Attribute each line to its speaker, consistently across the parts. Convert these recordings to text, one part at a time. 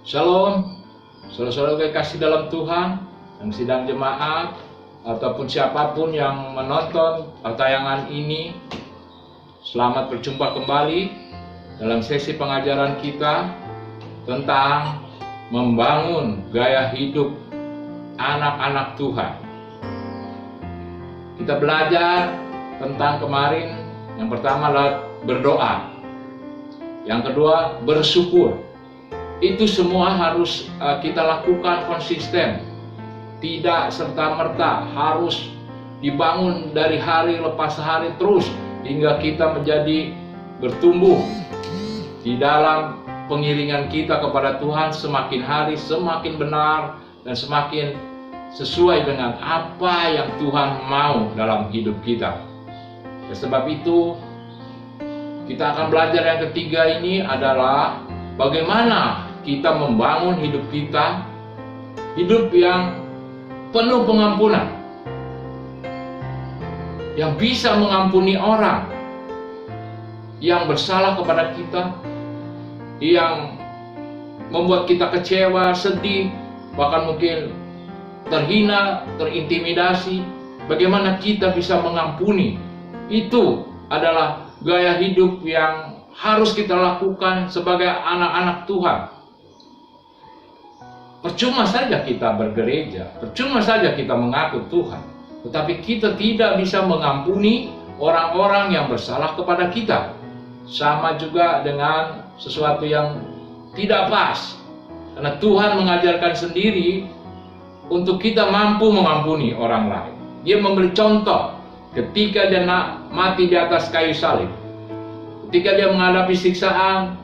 Speaker 1: Shalom, saudara-saudara kekasih dalam Tuhan yang sedang jemaat ataupun siapapun yang menonton tayangan ini. Selamat berjumpa kembali dalam sesi pengajaran kita tentang membangun gaya hidup anak-anak Tuhan. Kita belajar tentang kemarin, yang pertama adalah berdoa, yang kedua bersyukur. Itu semua harus kita lakukan konsisten, tidak serta-merta, harus dibangun dari hari lepas hari terus hingga kita menjadi bertumbuh di dalam pengiringan kita kepada Tuhan. Semakin hari semakin benar dan semakin sesuai dengan apa yang Tuhan mau dalam hidup kita. Oleh sebab itu, kita akan belajar yang ketiga ini adalah bagaimana kita membangun hidup kita, hidup yang penuh pengampunan, yang bisa mengampuni orang yang bersalah kepada kita, yang membuat kita kecewa, sedih, bahkan mungkin terhina, terintimidasi. Bagaimana kita bisa mengampuni? Itu adalah gaya hidup yang harus kita lakukan sebagai anak-anak Tuhan. Percuma saja kita bergereja, percuma saja kita mengaku Tuhan, tetapi kita tidak bisa mengampuni orang-orang yang bersalah kepada kita. Sama juga dengan sesuatu yang tidak pas, karena Tuhan mengajarkan sendiri untuk kita mampu mengampuni orang lain. Dia memberi contoh ketika dia mati di atas kayu salib. Ketika dia menghadapi siksaan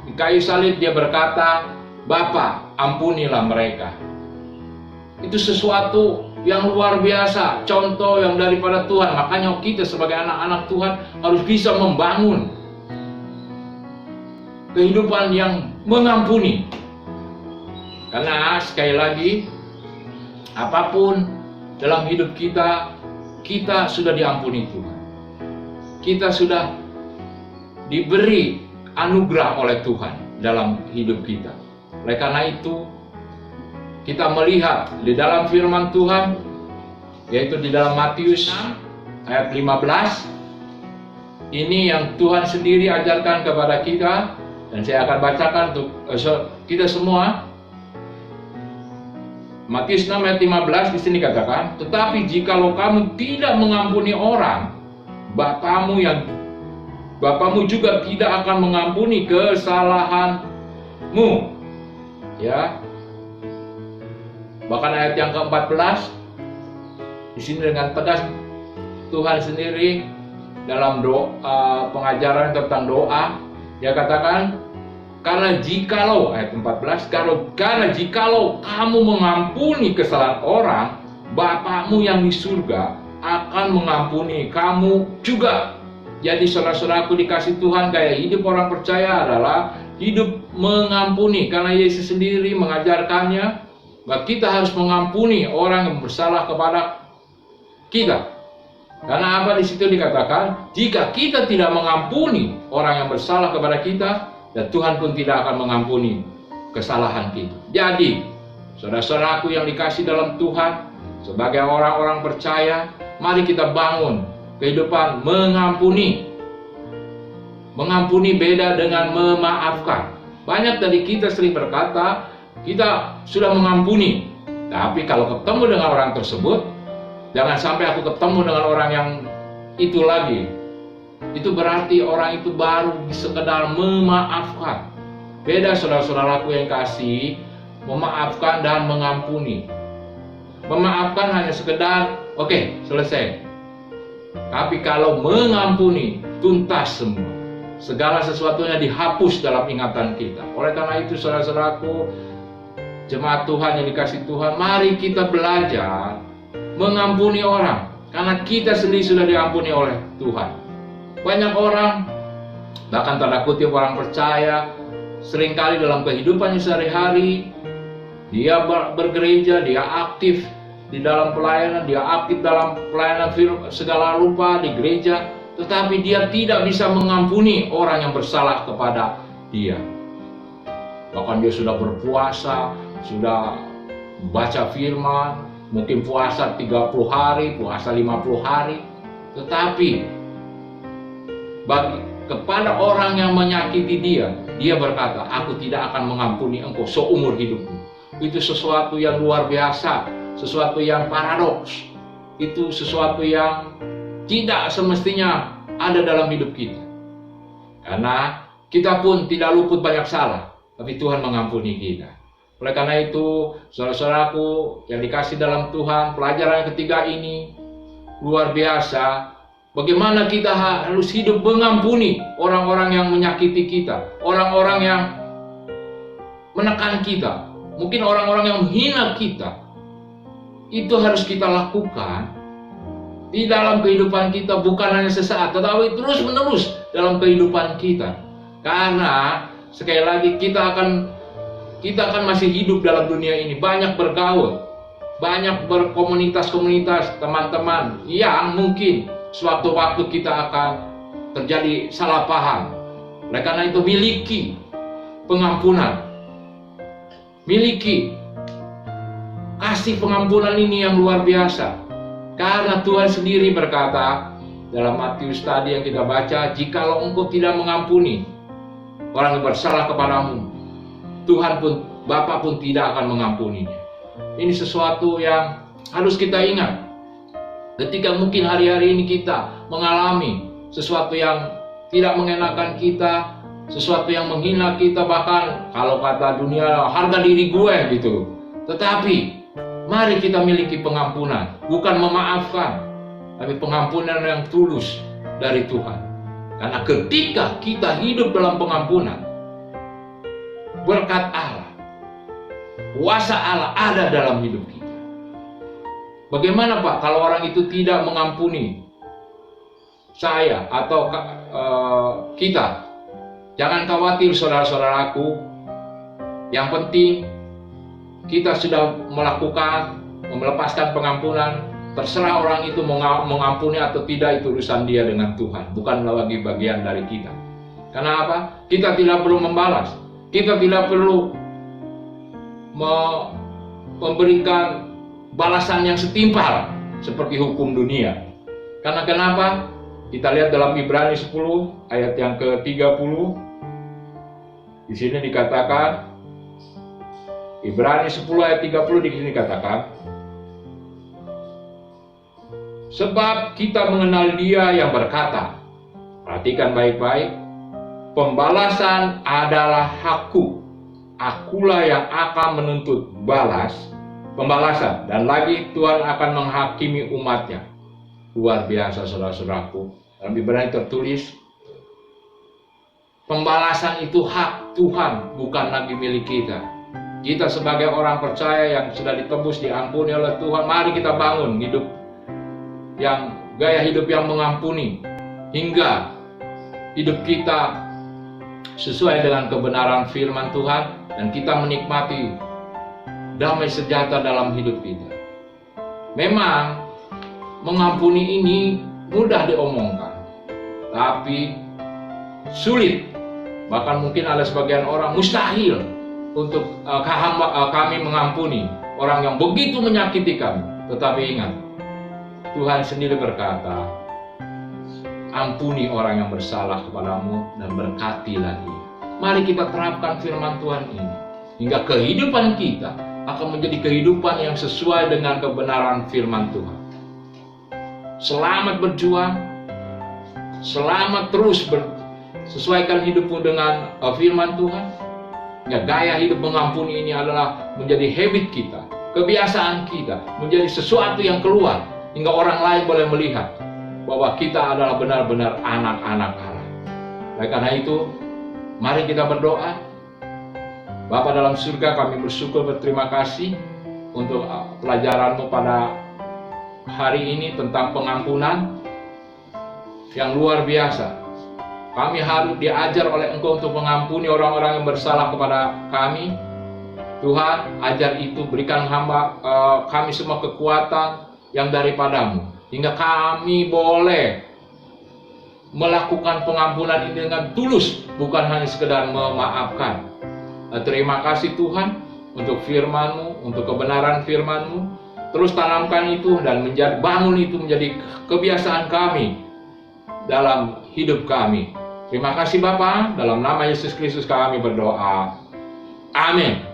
Speaker 1: di kayu salib, dia berkata, "Bapa, ampunilah mereka." Itu sesuatu yang luar biasa, contoh yang daripada Tuhan. Makanya kita sebagai anak-anak Tuhan harus bisa membangun kehidupan yang mengampuni. Karena sekali lagi, apapun dalam hidup kita, kita sudah diampuni Tuhan. Kita sudah diberi anugerah oleh Tuhan dalam hidup kita. Oleh karena itu, kita melihat di dalam firman Tuhan, yaitu di dalam Matius ayat 15, ini yang Tuhan sendiri ajarkan kepada kita, dan saya akan bacakan untuk kita semua. Matius 6 ayat 15 di sini katakan, "Tetapi jikalau kamu tidak mengampuni orang, Bapamu juga tidak akan mengampuni kesalahanmu." Ya. Bahkan ayat yang ke-14 di sini dengan tegas Tuhan sendiri dalam doa, pengajaran tentang doa, dia katakan, karena jikalau ayat 14, karena jikalau kamu mengampuni kesalahan orang, Bapamu yang di surga akan mengampuni kamu juga. Jadi saudara-saudaraku dikasih Tuhan, gaya hidup orang percaya adalah hidup mengampuni, karena Yesus sendiri mengajarkannya bahwa kita harus mengampuni orang yang bersalah kepada kita. Karena apa di situ dikatakan, jika kita tidak mengampuni orang yang bersalah kepada kita, dan Tuhan pun tidak akan mengampuni kesalahan kita. Jadi, saudara-saudaraku yang dikasih dalam Tuhan, sebagai orang-orang percaya, mari kita bangun kehidupan mengampuni. Mengampuni beda dengan memaafkan. Banyak dari kita sering berkata, kita sudah mengampuni. Tapi kalau ketemu dengan orang tersebut, jangan sampai aku ketemu dengan orang yang itu lagi. Itu berarti orang itu baru sekedar memaafkan. Beda saudara-saudaraku yang kasih, memaafkan dan mengampuni. Memaafkan hanya sekedar, oke, selesai. Tapi kalau mengampuni, tuntas semua. Segala sesuatunya dihapus dalam ingatan kita. Oleh karena itu saudara-saudaraku, jemaat Tuhan yang dikasih Tuhan, mari kita belajar mengampuni orang. Karena kita sendiri sudah diampuni oleh Tuhan. Banyak orang, bahkan tanda kutip orang percaya, seringkali dalam kehidupannya sehari-hari, dia bergereja, dia aktif di dalam pelayanan, dia aktif dalam pelayanan segala rupa di gereja, tetapi dia tidak bisa mengampuni orang yang bersalah kepada dia. bahkan dia sudah berpuasa, sudah baca firman, mungkin puasa 30 hari, puasa 50 hari. Tetapi kepada orang yang menyakiti dia berkata, aku tidak akan mengampuni engkau seumur hidupmu. Itu sesuatu yang luar biasa, sesuatu yang paradoks. Itu sesuatu yang tidak semestinya ada dalam hidup kita. Karena kita pun tidak luput banyak salah, tapi Tuhan mengampuni kita. Oleh karena itu, saudara-saudaraku yang dikasih dalam Tuhan, pelajaran yang ketiga ini luar biasa. Bagaimana kita harus hidup mengampuni orang-orang yang menyakiti kita, orang-orang yang menekan kita, mungkin orang-orang yang menghina kita. Itu harus kita lakukan di dalam kehidupan kita, bukan hanya sesaat, tetapi terus-menerus dalam kehidupan kita. Karena sekali lagi kita akan masih hidup dalam dunia ini, banyak bergaul, banyak berkomunitas-komunitas, teman-teman yang mungkin suatu waktu kita akan terjadi salah paham. Oleh karena itu, miliki pengampunan, miliki kasih pengampunan ini yang luar biasa. Karena Tuhan sendiri berkata dalam Matius tadi yang kita baca, jikalau engkau tidak mengampuni orang yang bersalah kepadamu, Tuhan pun, Bapa pun tidak akan mengampuninya. Ini sesuatu yang harus kita ingat. Ketika mungkin hari-hari ini kita mengalami sesuatu yang tidak mengenakan kita, sesuatu yang menghina kita, bahkan kalau kata dunia harga diri gue gitu. Tetapi mari kita miliki pengampunan, bukan memaafkan, tapi pengampunan yang tulus dari Tuhan. Karena ketika kita hidup dalam pengampunan, berkat Allah, kuasa Allah ada dalam hidup kita. Bagaimana Pak kalau orang itu tidak mengampuni saya atau kita? Jangan khawatir saudara-saudaraku. Yang penting kita sudah melepaskan pengampunan. Terserah orang itu mengampuni atau tidak, itu urusan dia dengan Tuhan, bukan lagi bagian dari kita. Karena apa? Kita tidak perlu membalas. Kita tidak perlu memberikan balasan yang setimpal seperti hukum dunia. Karena kenapa? Kita lihat dalam Ibrani 10 ayat yang ke-30. Di sini dikatakan, Ibrani 10 ayat 30 di sini dikatakan, sebab kita mengenal Dia yang berkata, perhatikan baik-baik, pembalasan adalah hakku, akulah yang akan menuntut pembalasan, dan lagi Tuhan akan menghakimi umatnya. Luar biasa saudara-saudaraku. Dalam Ibrani tertulis, pembalasan itu hak Tuhan, bukan lagi milik kita. Kita sebagai orang percaya yang sudah ditebus, diampuni oleh Tuhan, mari kita bangun gaya hidup yang mengampuni, hingga hidup kita sesuai dengan kebenaran firman Tuhan, dan kita menikmati damai sejahtera dalam hidup kita. Memang mengampuni ini mudah diomongkan, tapi sulit. Bahkan mungkin ada sebagian orang mustahil untuk kami mengampuni orang yang begitu menyakiti kami. Tetapi ingat, Tuhan sendiri berkata, ampuni orang yang bersalah kepadamu dan berkatilah dia. Mari kita terapkan firman Tuhan ini, hingga kehidupan kita akan menjadi kehidupan yang sesuai dengan kebenaran firman Tuhan. Selamat berjuang, selamat terus sesuaikan hidupmu dengan firman Tuhan. Ya, gaya hidup mengampuni ini adalah menjadi habit kita, kebiasaan kita, menjadi sesuatu yang keluar, hingga orang lain boleh melihat bahwa kita adalah benar-benar anak-anak Allah. Oleh karena itu, mari kita berdoa. Bapa dalam surga, kami bersyukur, berterima kasih untuk pelajaran-Mu pada hari ini tentang pengampunan yang luar biasa. Kami harus diajar oleh Engkau untuk mengampuni orang-orang yang bersalah kepada kami. Tuhan, ajar itu, berikan kami semua kekuatan yang daripada-Mu, hingga kami boleh melakukan pengampunan ini dengan tulus, bukan hanya sekedar memaafkan. Terima kasih Tuhan untuk firman-Mu, untuk kebenaran firman-Mu. Terus tanamkan itu dan bangun itu menjadi kebiasaan kami dalam hidup kami. Terima kasih Bapa, dalam nama Yesus Kristus kami berdoa. Amin.